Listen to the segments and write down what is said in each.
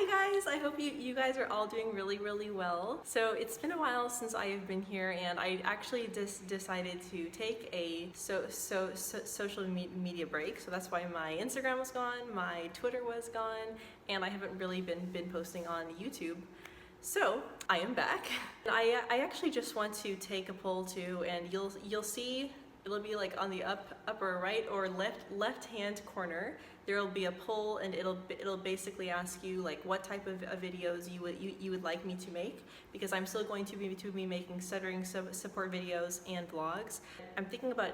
Hi guys, I hope you guys are all doing really well. So it's been a while since I have been here, and I actually decided to take a social media break. So that's why my Instagram was gone, my Twitter was gone, and I haven't really been posting on YouTube. So I am back. I actually just want to take a poll too, and you'll see it'll be like on the upper right or left hand corner. There'll be a poll, and it'll basically ask you like what type of videos you would like me to make, because I'm still going to be making stuttering support videos and vlogs. I'm thinking about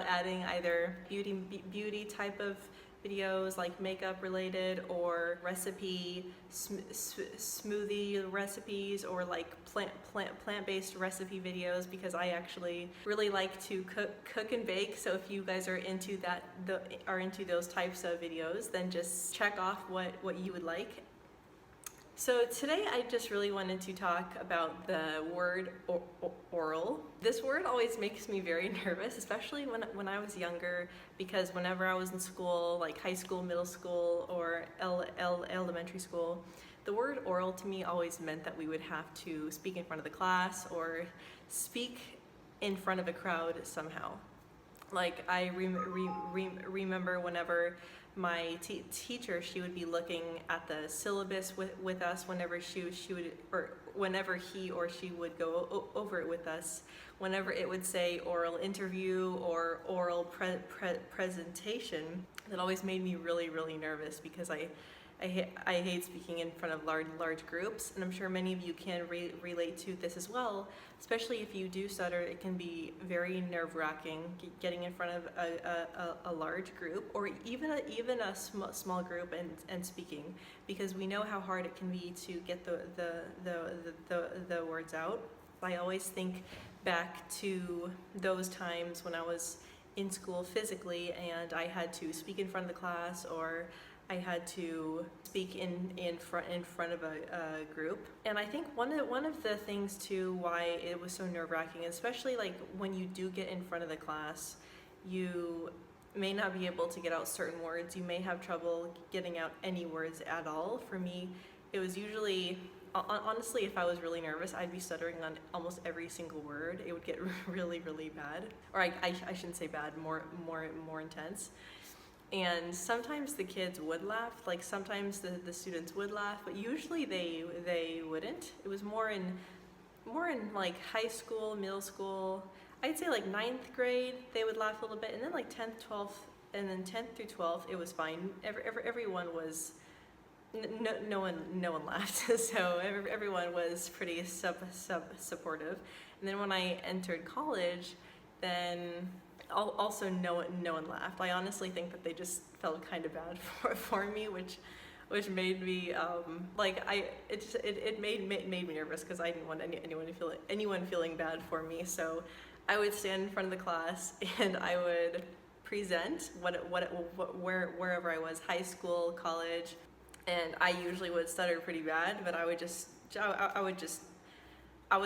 adding either beauty type of videos like makeup related, or recipe smoothie recipes, or like plant-based recipe videos, because I actually really like to cook and bake. So if you guys are into that, are into those types of videos, then just check off what you would like. So today I just really wanted to talk about the word oral. This word always makes me very nervous, especially when I was younger, because whenever I was in school, like high school, middle school, or elementary school, the word oral to me always meant that we would have to speak in front of the class or speak in front of a crowd somehow. Like I remember whenever my teacher, she would be looking at the syllabus with us whenever she would, or whenever he or she would go over it with us. Whenever it would say oral interview or oral presentation, that always made me really nervous, because I hate speaking in front of large groups, and I'm sure many of you can relate to this as well. Especially if you do stutter, it can be very nerve-wracking getting in front of a large group, or even a small group and speaking, because we know how hard it can be to get the words out. I always think back to those times when I was in school physically, and I had to speak in front of the class, or I had to speak in front of a group. And I think one of the things too why it was so nerve-wracking, especially like when you do get in front of the class, you may not be able to get out certain words. You may have trouble getting out any words at all. For me, it was usually, honestly, if I was really nervous, I'd be stuttering on almost every single word. It would get really bad, or I shouldn't say bad, more intense. And sometimes the kids would laugh, like sometimes the students would laugh, but usually they wouldn't. It was more in like high school, middle school. I'd say like 9th grade, they would laugh a little bit, and then like 10th, 12th, and then 10th through 12th, it was fine. Everyone was, no one laughed, so everyone was pretty supportive. And then when I entered college, then also no one laughed. I honestly think that they just felt kind of bad for me, which made me it made me nervous, because I didn't want anyone feeling bad for me. So I would stand in front of the class and I would present wherever I was, high school, college, and I usually would stutter pretty bad, but I would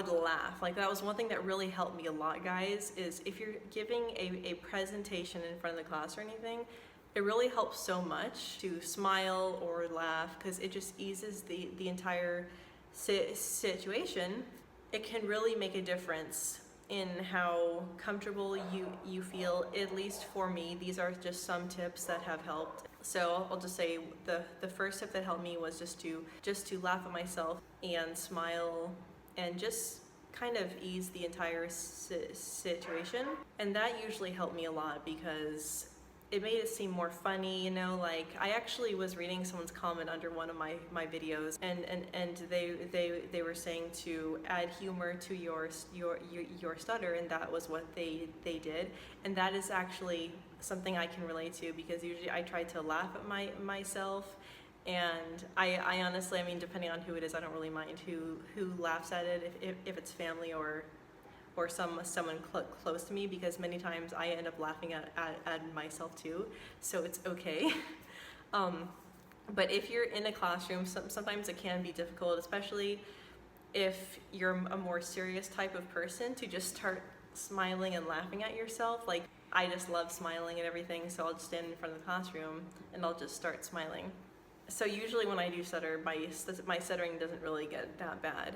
laugh. Like that was one thing that really helped me a lot, guys, is if you're giving a presentation in front of the class or anything, it really helps so much to smile or laugh, because it just eases the entire situation. It can really make a difference in how comfortable you feel. At least for me, these are just some tips that have helped. So I'll just say the first tip that helped me was just to laugh at myself and smile, and just kind of ease the entire situation. And that usually helped me a lot, because it made it seem more funny, you know. Like I actually was reading someone's comment under one of my videos, and they were saying to add humor to your stutter, and that was what they did. And that is actually something I can relate to, because usually I try to laugh at myself. And I honestly, I mean, depending on who it is, I don't really mind who laughs at it, if it's family or someone close to me, because many times I end up laughing at myself too, so it's okay. But if you're in a classroom, sometimes it can be difficult, especially if you're a more serious type of person, to just start smiling and laughing at yourself. Like I just love smiling and everything, so I'll just stand in front of the classroom and I'll just start smiling. So usually when I do stutter, my stuttering doesn't really get that bad.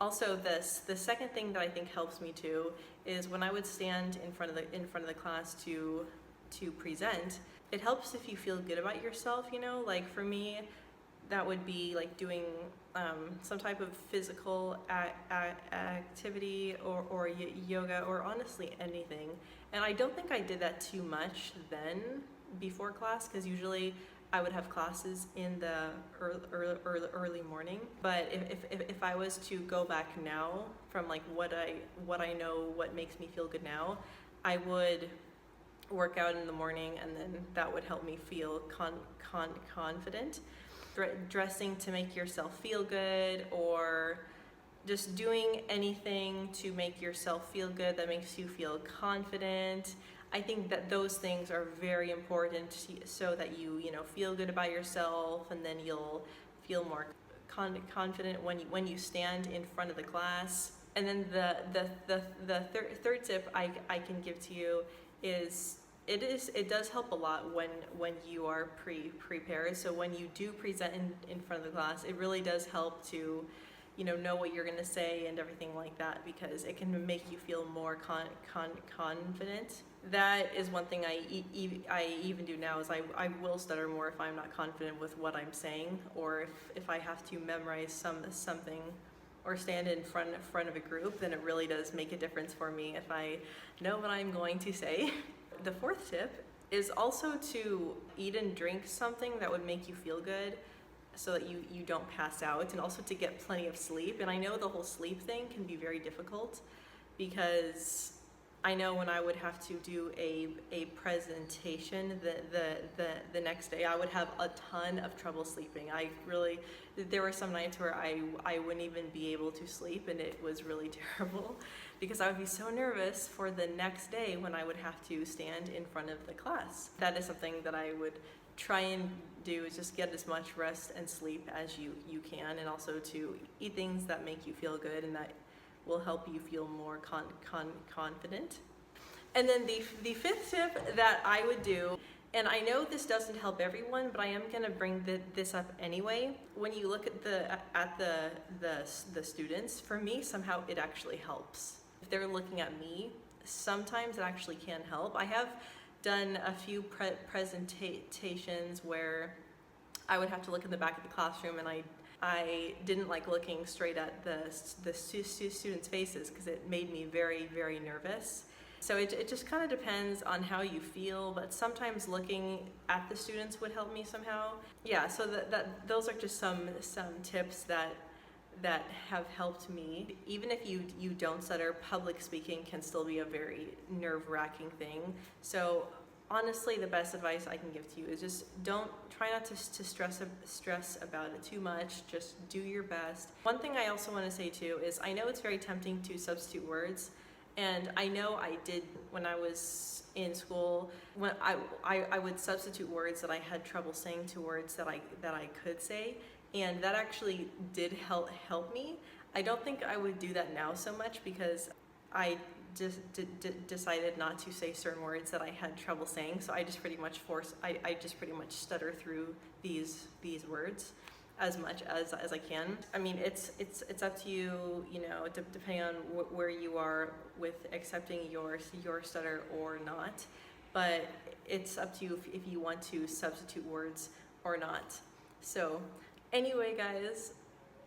Also, the second thing that I think helps me too is when I would stand in front of the class to present. It helps if you feel good about yourself, you know. Like for me, that would be like doing some type of physical activity or yoga, or honestly anything. And I don't think I did that too much then before class, because usually I would have classes in the early morning. But if I was to go back now from like what I know, what makes me feel good now, I would work out in the morning, and then that would help me feel confident. Dressing to make yourself feel good, or just doing anything to make yourself feel good that makes you feel confident. I think that those things are very important so that you feel good about yourself, and then you'll feel more confident when you stand in front of the class. And then the third tip I can give to you is it does help a lot when you are prepared. So when you do present in front of the class, it really does help to know what you're going to say and everything like that, because it can make you feel more confident. That is one thing I even do now, is I will stutter more if I'm not confident with what I'm saying, or if I have to memorize something or stand in front of a group, then it really does make a difference for me if I know what I'm going to say. The fourth tip is also to eat and drink something that would make you feel good, so that you don't pass out, and also to get plenty of sleep. And I know the whole sleep thing can be very difficult, because I know when I would have to do a presentation the next day, I would have a ton of trouble sleeping. There were some nights where I wouldn't even be able to sleep, and it was really terrible, because I would be so nervous for the next day when I would have to stand in front of the class. That is something that I would try and do, is just get as much rest and sleep as you can, and also to eat things that make you feel good and that will help you feel more confident. And then the fifth tip that I would do, and I know this doesn't help everyone, but I am going to bring this up anyway. When you look at the students, for me somehow it actually helps. If they're looking at me, sometimes it actually can help. I have done a few presentations where I would have to look in the back of the classroom, and I didn't like looking straight at the students' faces, because it made me very, very nervous. So it just kind of depends on how you feel, but sometimes looking at the students would help me somehow. Yeah, so those are just some tips that have helped me. Even if you don't stutter, public speaking can still be a very nerve-wracking thing. So honestly, the best advice I can give to you is just try not to stress about it too much. Just do your best. One thing I also want to say too is, I know it's very tempting to substitute words, and I know I did when I was in school. When I would substitute words that I had trouble saying to words that I could say, and that actually did help me. I don't think I would do that now so much, because I just decided not to say certain words that I had trouble saying, so I just pretty much stutter through these words as much as I can. I mean, it's up to you, depending on where you are with accepting your stutter or not, but it's up to you if you want to substitute words or not. So anyway, guys,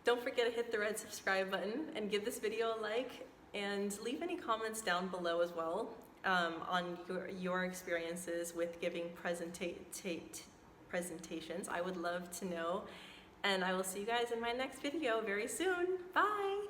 don't forget to hit the red subscribe button and give this video a like, and leave any comments down below as well on your experiences with giving presentations. I would love to know, and I will see you guys in my next video very soon. Bye!